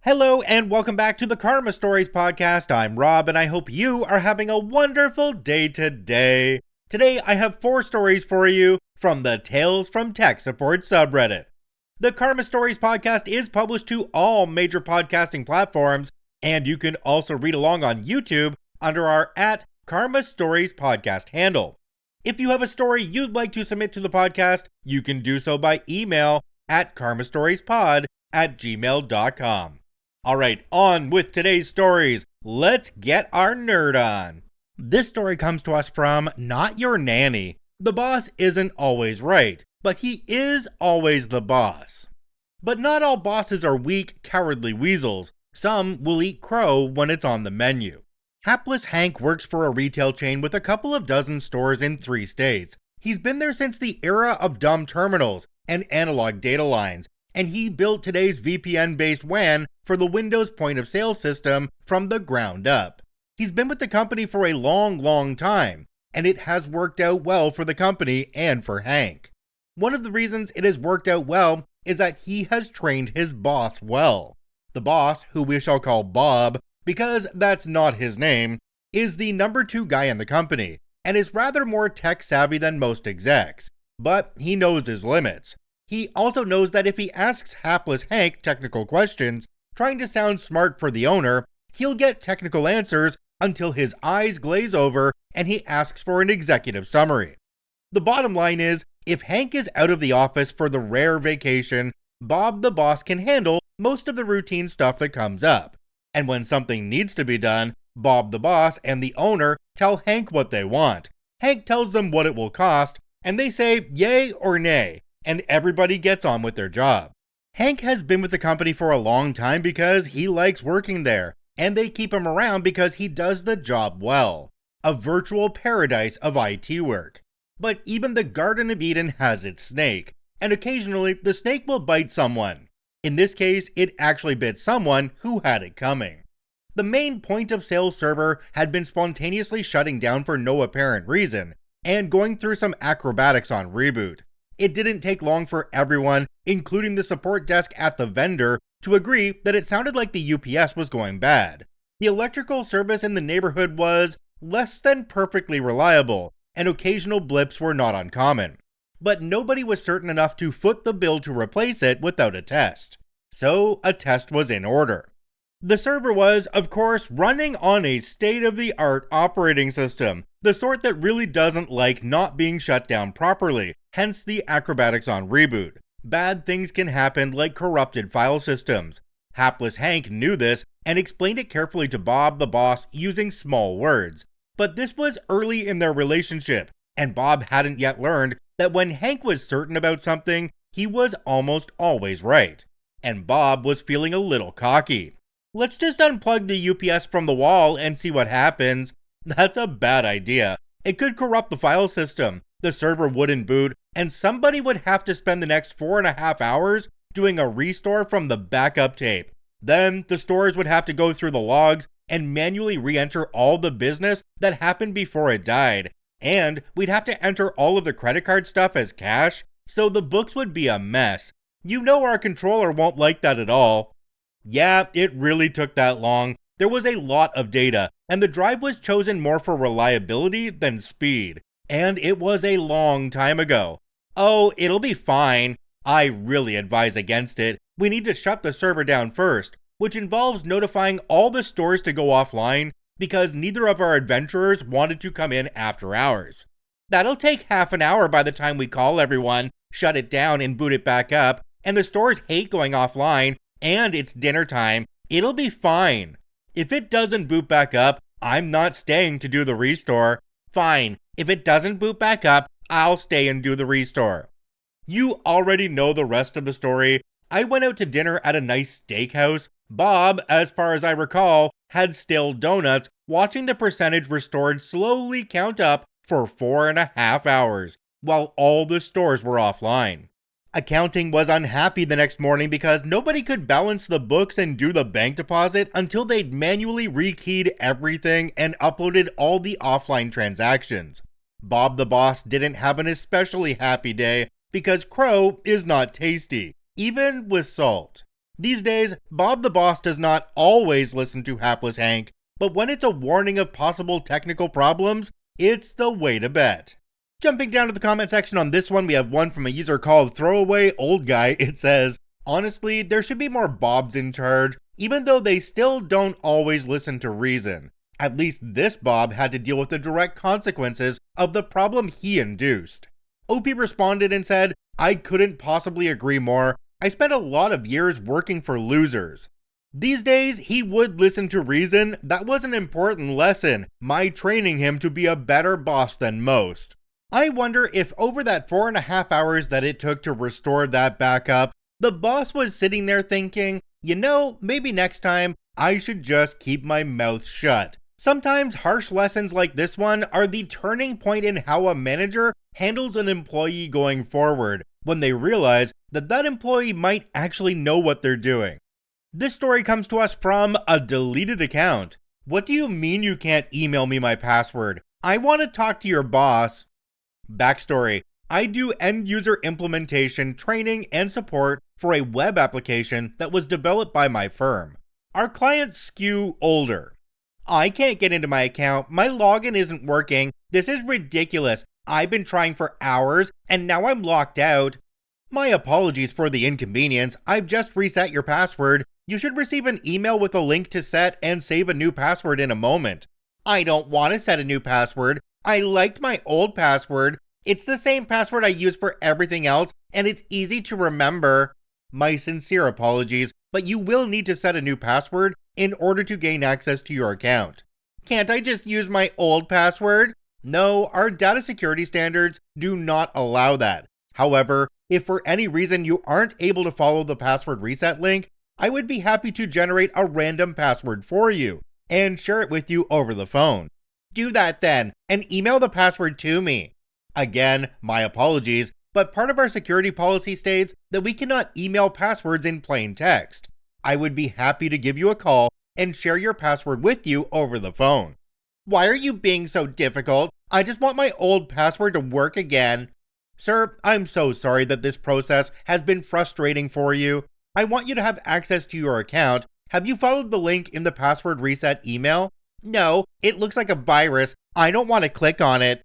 Hello and welcome back to the Karma Stories podcast. I'm Rob and I hope you are having a wonderful day today. Today I have 4 stories for you from the Tales from Tech Support subreddit. The Karma Stories podcast is published to all major podcasting platforms, and you can also read along on YouTube under our @Karma Stories podcast handle. If you have a story you'd like to submit to the podcast, you can do so by email at karmastoriespod@gmail.com. Alright, on with today's stories. Let's get our nerd on. This story comes to us from Not Your Nanny. The boss isn't always right, but he is always the boss. But not all bosses are weak, cowardly weasels. Some will eat crow when it's on the menu. Hapless Hank works for a retail chain with a couple of dozen stores in 3 states. He's been there since the era of dumb terminals and analog data lines, and he built today's VPN-based WAN for the Windows point-of-sale system from the ground up. He's been with the company for a long time, and it has worked out well for the company and for Hank. One of the reasons it has worked out well is that he has trained his boss well. The boss, who we shall call Bob, because that's not his name, is the number 2 guy in the company, and is rather more tech-savvy than most execs, but he knows his limits. He also knows that if he asks Hapless Hank technical questions, trying to sound smart for the owner, he'll get technical answers until his eyes glaze over and he asks for an executive summary. The bottom line is, if Hank is out of the office for the rare vacation, Bob the boss can handle most of the routine stuff that comes up. And when something needs to be done, Bob the boss and the owner tell Hank what they want. Hank tells them what it will cost, and they say yay or nay, and everybody gets on with their job. Hank has been with the company for a long time because he likes working there, and they keep him around because he does the job well. A virtual paradise of IT work. But even the Garden of Eden has its snake, and occasionally the snake will bite someone. In this case, it actually bit someone who had it coming. The main point-of-sale server had been spontaneously shutting down for no apparent reason, and going through some acrobatics on reboot. It didn't take long for everyone, including the support desk at the vendor, to agree that it sounded like the UPS was going bad. The electrical service in the neighborhood was less than perfectly reliable, and occasional blips were not uncommon. But nobody was certain enough to foot the bill to replace it without a test. So a test was in order. The server was, of course, running on a state-of-the-art operating system, the sort that really doesn't like not being shut down properly, hence the acrobatics on reboot. Bad things can happen like corrupted file systems. Hapless Hank knew this and explained it carefully to Bob the boss using small words. But this was early in their relationship, and Bob hadn't yet learned that when Hank was certain about something, he was almost always right. And Bob was feeling a little cocky. Let's just unplug the UPS from the wall and see what happens. That's a bad idea. It could corrupt the file system, the server wouldn't boot, and somebody would have to spend the next 4.5 hours doing a restore from the backup tape. Then the stores would have to go through the logs and manually re-enter all the business that happened before it died. And we'd have to enter all of the credit card stuff as cash, so the books would be a mess. You know our controller won't like that at all. Yeah, it really took that long. There was a lot of data, and the drive was chosen more for reliability than speed. And it was a long time ago. Oh, it'll be fine. I really advise against it. We need to shut the server down first, which involves notifying all the stores to go offline because neither of our adventurers wanted to come in after hours. That'll take half an hour by the time we call everyone, shut it down and boot it back up, and the stores hate going offline, and it's dinner time. It'll be fine. If it doesn't boot back up, I'm not staying to do the restore. Fine. If it doesn't boot back up, I'll stay and do the restore. You already know the rest of the story. I went out to dinner at a nice steakhouse. Bob, as far as I recall, had stale donuts, watching the percentage restored slowly count up for 4.5 hours, while all the stores were offline. Accounting was unhappy the next morning because nobody could balance the books and do the bank deposit until they'd manually rekeyed everything and uploaded all the offline transactions. Bob the boss didn't have an especially happy day because crow is not tasty, even with salt. These days, Bob the boss does not always listen to hapless Hank, but when it's a warning of possible technical problems, it's the way to bet. Jumping down to the comment section on this one, we have one from a user called Throwaway Old Guy. It says, honestly, there should be more Bobs in charge, even though they still don't always listen to reason. At least this Bob had to deal with the direct consequences of the problem he induced. OP responded and said, I couldn't possibly agree more. I spent a lot of years working for losers. These days, he would listen to reason. That was an important lesson, my training him to be a better boss than most. I wonder if over that 4.5 hours that it took to restore that backup, the boss was sitting there thinking, maybe next time I should just keep my mouth shut. Sometimes harsh lessons like this one are the turning point in how a manager handles an employee going forward, when they realize that that employee might actually know what they're doing. This story comes to us from a deleted account. What do you mean you can't email me my password? I want to talk to your boss. Backstory. I do end-user implementation, training, and support for a web application that was developed by my firm. Our clients skew older. I can't get into my account, my login isn't working, this is ridiculous, I've been trying for hours, and now I'm locked out. My apologies for the inconvenience, I've just reset your password. You should receive an email with a link to set and save a new password in a moment. I don't want to set a new password, I liked my old password. It's the same password I use for everything else, and it's easy to remember. My sincere apologies, but you will need to set a new password in order to gain access to your account. Can't I just use my old password? No, our data security standards do not allow that. However, if for any reason you aren't able to follow the password reset link, I would be happy to generate a random password for you and share it with you over the phone. Do that then, and email the password to me. Again, my apologies, but part of our security policy states that we cannot email passwords in plain text. I would be happy to give you a call and share your password with you over the phone. Why are you being so difficult? I just want my old password to work again. Sir, I'm so sorry that this process has been frustrating for you. I want you to have access to your account. Have you followed the link in the password reset email? No, it looks like a virus. I don't want to click on it.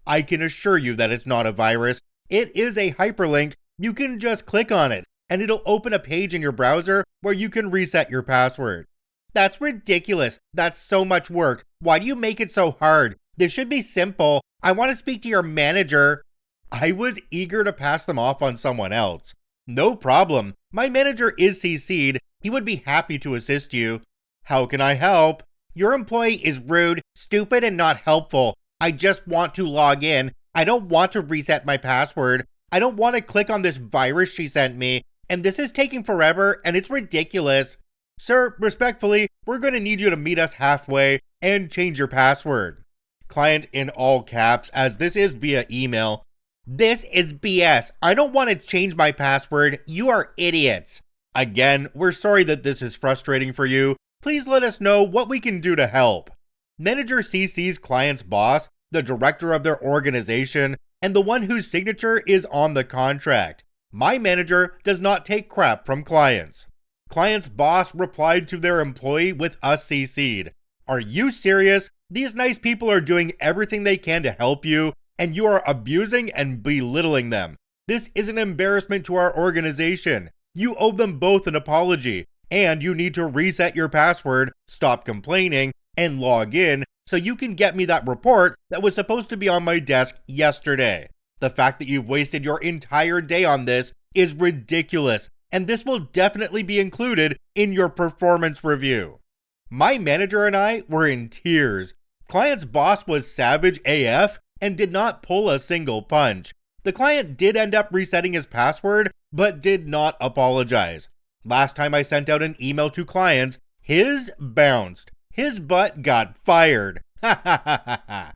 I can assure you that it's not a virus. It is a hyperlink. You can just click on it, and it'll open a page in your browser where you can reset your password. That's ridiculous. That's so much work. Why do you make it so hard? This should be simple. I want to speak to your manager. I was eager to pass them off on someone else. No problem. My manager is CC'd. He would be happy to assist you. How can I help? Your employee is rude, stupid, and not helpful. I just want to log in. I don't want to reset my password. I don't want to click on this virus she sent me. And this is taking forever, and it's ridiculous. Sir, respectfully, we're going to need you to meet us halfway and change your password. Client in all caps, as this is via email. This is BS. I don't want to change my password. You are idiots. Again, we're sorry that this is frustrating for you. Please let us know what we can do to help. Manager CC's client's boss, the director of their organization, and the one whose signature is on the contract. My manager does not take crap from clients. Client's boss replied to their employee with us CC'd. Are you serious? These nice people are doing everything they can to help you, and you are abusing and belittling them. This is an embarrassment to our organization. You owe them both an apology, and you need to reset your password, stop complaining, and log in so you can get me that report that was supposed to be on my desk yesterday. The fact that you've wasted your entire day on this is ridiculous, and this will definitely be included in your performance review. My manager and I were in tears. Client's boss was savage AF and did not pull a single punch. The client did end up resetting his password, but did not apologize. Last time I sent out an email to clients, his bounced. His butt got fired. Ha ha ha ha ha.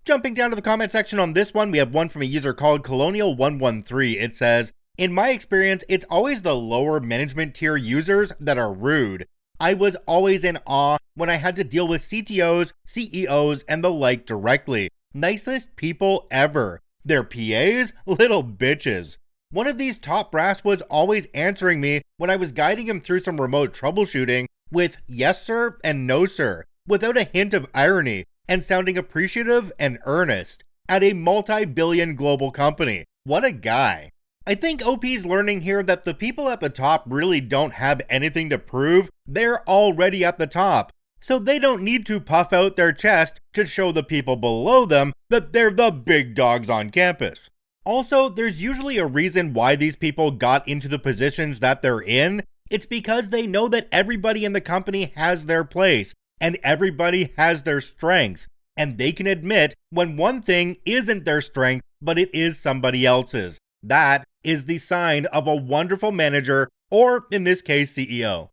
Jumping down to the comment section on this one, we have one from a user called Colonial113. It says, in my experience, it's always the lower management tier users that are rude. I was always in awe when I had to deal with CTOs, CEOs, and the like directly. Nicest people ever. Their PAs? Little bitches. One of these top brass was always answering me when I was guiding him through some remote troubleshooting with yes sir and no sir, without a hint of irony, and sounding appreciative and earnest. At a multi-billion global company. What a guy. I think OP's learning here that the people at the top really don't have anything to prove. They're already at the top, so they don't need to puff out their chest to show the people below them that they're the big dogs on campus. Also, there's usually a reason why these people got into the positions that they're in. It's because they know that everybody in the company has their place, and everybody has their strengths, and they can admit when one thing isn't their strength, but it is somebody else's. That is the sign of a wonderful manager, or in this case, CEO.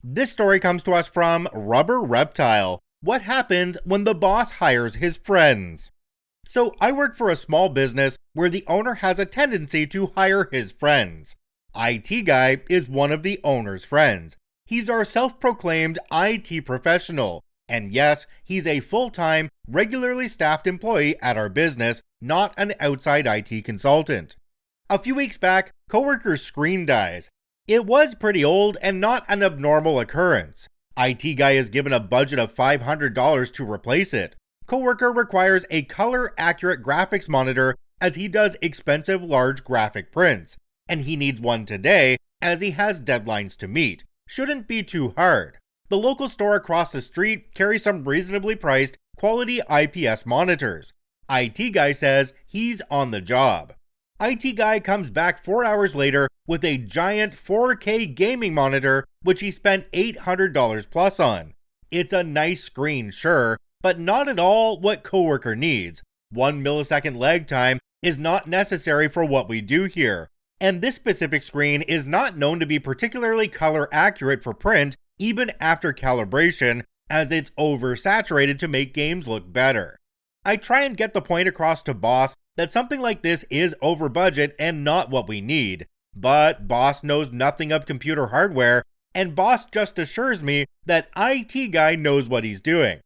This story comes to us from Rubber Reptile. What happens when the boss hires his friends? So I work for a small business where the owner has a tendency to hire his friends. IT guy is one of the owner's friends. He's our self-proclaimed IT professional. And yes, he's a full-time, regularly staffed employee at our business, not an outside IT consultant. A few weeks back, Coworker's screen dies. It was pretty old and not an abnormal occurrence. IT guy is given a budget of $500 to replace it. Coworker requires a color-accurate graphics monitor as he does expensive large graphic prints, and he needs one today as he has deadlines to meet. Shouldn't be too hard. The local store across the street carries some reasonably priced quality IPS monitors. IT guy says he's on the job. IT guy comes back 4 hours later with a giant 4K gaming monitor which he spent $800 plus on. It's a nice screen, sure, but not at all what Coworker needs. 1 millisecond lag time is not necessary for what we do here. And this specific screen is not known to be particularly color accurate for print even after calibration, as it's oversaturated to make games look better. I try and get the point across to boss that something like this is over budget and not what we need, but boss knows nothing of computer hardware, and boss just assures me that IT guy knows what he's doing.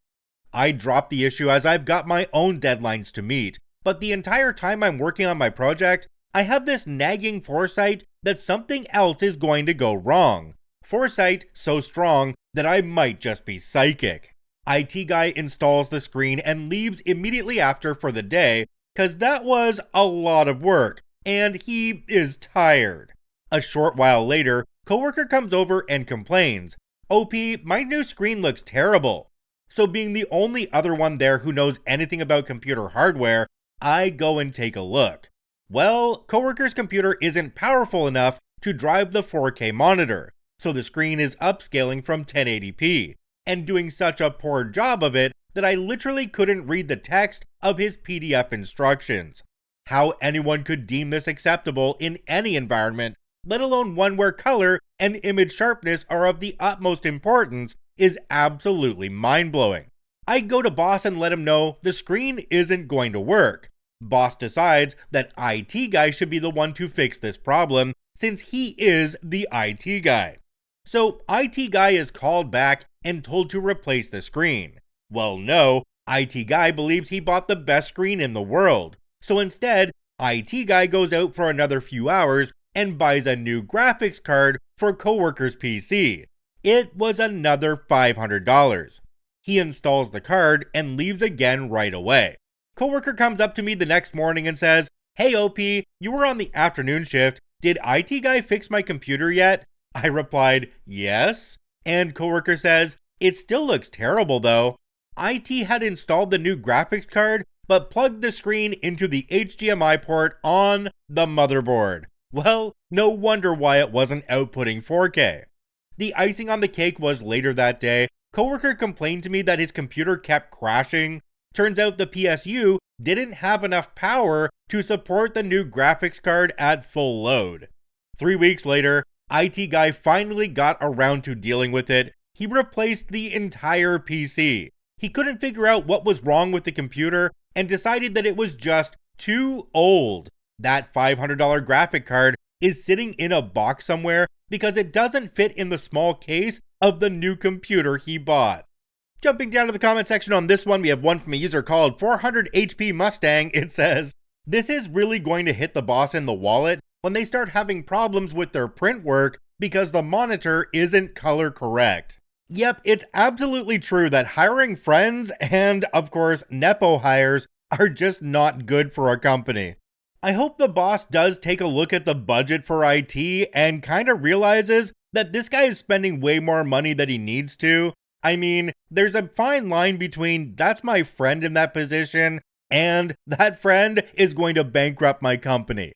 I drop the issue as I've got my own deadlines to meet, but the entire time I'm working on my project, I have this nagging foresight that something else is going to go wrong. Foresight so strong that I might just be psychic. IT guy installs the screen and leaves immediately after for the day, cause that was a lot of work, and he is tired. A short while later, Coworker comes over and complains, "OP, my new screen looks terrible." So being the only other one there who knows anything about computer hardware, I go and take a look. Well, Coworker's computer isn't powerful enough to drive the 4K monitor, so the screen is upscaling from 1080p, and doing such a poor job of it that I literally couldn't read the text of his PDF instructions. How anyone could deem this acceptable in any environment, let alone one where color and image sharpness are of the utmost importance, is absolutely mind-blowing. I go to boss and let him know the screen isn't going to work. Boss decides that IT guy should be the one to fix this problem, since he is the IT guy. So IT guy is called back and told to replace the screen. Well, no, IT guy believes he bought the best screen in the world. So instead, IT guy goes out for another few hours and buys a new graphics card for Coworker's PC. It was another $500. He installs the card and leaves again right away. Coworker comes up to me the next morning and says, "Hey OP, you were on the afternoon shift. Did IT guy fix my computer yet?" I replied, "Yes." And Coworker says, "It still looks terrible though." IT had installed the new graphics card, but plugged the screen into the HDMI port on the motherboard. Well, no wonder why it wasn't outputting 4K. The icing on the cake was later that day, Coworker complained to me that his computer kept crashing. Turns out the PSU didn't have enough power to support the new graphics card at full load. 3 weeks later, IT guy finally got around to dealing with it. He replaced the entire PC. He couldn't figure out what was wrong with the computer and decided that it was just too old. That $500 graphic card is sitting in a box somewhere because it doesn't fit in the small case of the new computer he bought. Jumping down to the comment section on this one, we have one from a user called 400 HP Mustang. It says, "This is really going to hit the boss in the wallet when they start having problems with their print work because the monitor isn't color correct. Yep, it's absolutely true that hiring friends and, of course, Nepo hires are just not good for a company. I hope the boss does take a look at the budget for IT and kind of realizes that this guy is spending way more money than he needs to. I mean, there's a fine line between that's my friend in that position and that friend is going to bankrupt my company.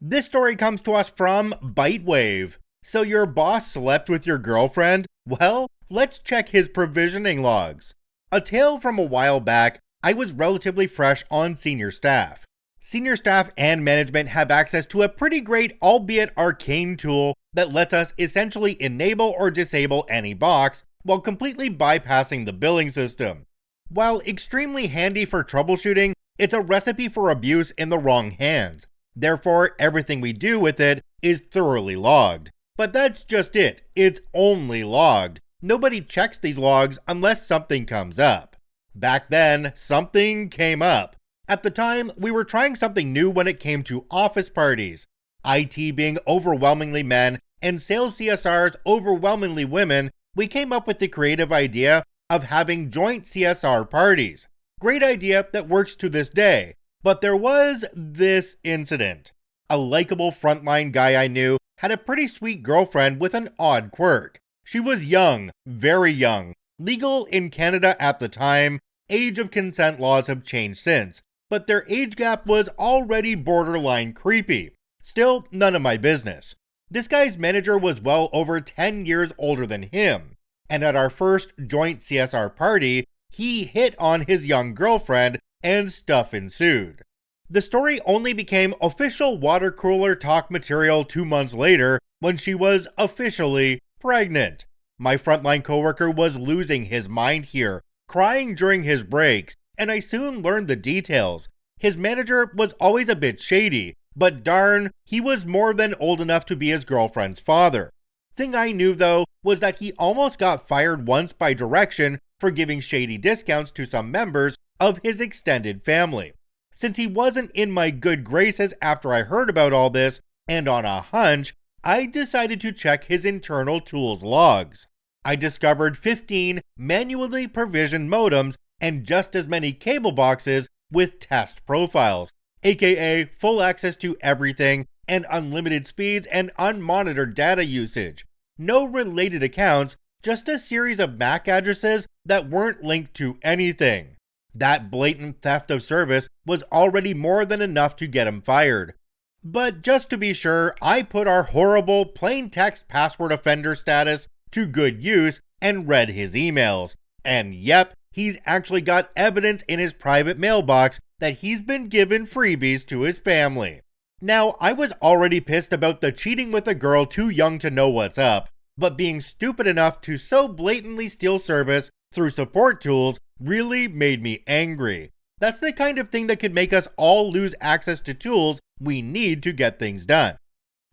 This story comes to us from BiteWave. So your boss slept with your girlfriend? Well, let's check his provisioning logs. A tale from a while back, I was relatively fresh on senior staff. Senior staff and management have access to a pretty great, albeit arcane tool that lets us essentially enable or disable any box while completely bypassing the billing system. While extremely handy for troubleshooting, it's a recipe for abuse in the wrong hands. Therefore, everything we do with it is thoroughly logged. But that's just it. It's only logged. Nobody checks these logs unless something comes up. Back then, something came up. At the time, we were trying something new when it came to office parties. IT being overwhelmingly men and sales CSRs overwhelmingly women, we came up with the creative idea of having joint CSR parties. Great idea that works to this day. But there was this incident. A likable frontline guy I knew had a pretty sweet girlfriend with an odd quirk. She was young, very young, legal in Canada at the time. Age of consent laws have changed since, but their age gap was already borderline creepy. Still, none of my business. This guy's manager was well over 10 years older than him, and at our first joint CSR party, he hit on his young girlfriend and stuff ensued. The story only became official water cooler talk material 2 months later when she was officially pregnant. My frontline coworker was losing his mind here, crying during his breaks, and I soon learned the details. His manager was always a bit shady, but darn, he was more than old enough to be his girlfriend's father. Thing I knew though was that he almost got fired once by direction for giving shady discounts to some members of his extended family. Since he wasn't in my good graces after I heard about all this, and on a hunch, I decided to check his internal tools logs. I discovered 15 manually provisioned modems and just as many cable boxes with test profiles, aka full access to everything and unlimited speeds and unmonitored data usage. No related accounts, just a series of MAC addresses that weren't linked to anything. That blatant theft of service was already more than enough to get him fired. But just to be sure, I put our horrible plain text password offender status to good use and read his emails. And yep, he's actually got evidence in his private mailbox that he's been given freebies to his family. Now, I was already pissed about the cheating with a girl too young to know what's up, but being stupid enough to so blatantly steal service through support tools really made me angry. That's the kind of thing that could make us all lose access to tools we need to get things done.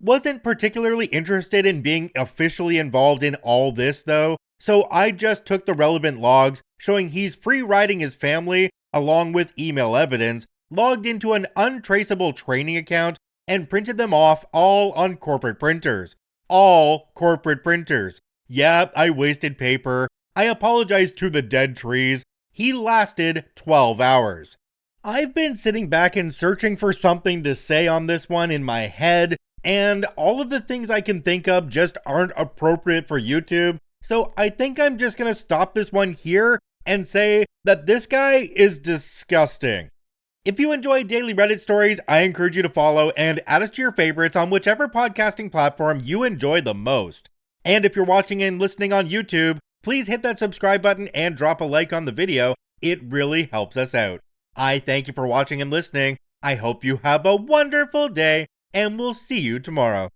Wasn't particularly interested in being officially involved in all this though, so I just took the relevant logs showing he's free riding his family along with email evidence, logged into an untraceable training account, and printed them off all on corporate printers. All corporate printers. Yeah, I wasted paper. I apologize to the dead trees. He lasted 12 hours. I've been sitting back and searching for something to say on this one in my head, and all of the things I can think of just aren't appropriate for YouTube, so I think I'm just gonna stop this one here and say that this guy is disgusting. If you enjoy daily Reddit stories, I encourage you to follow and add us to your favorites on whichever podcasting platform you enjoy the most. And if you're watching and listening on YouTube, please hit that subscribe button and drop a like on the video. It really helps us out. I thank you for watching and listening. I hope you have a wonderful day, and we'll see you tomorrow.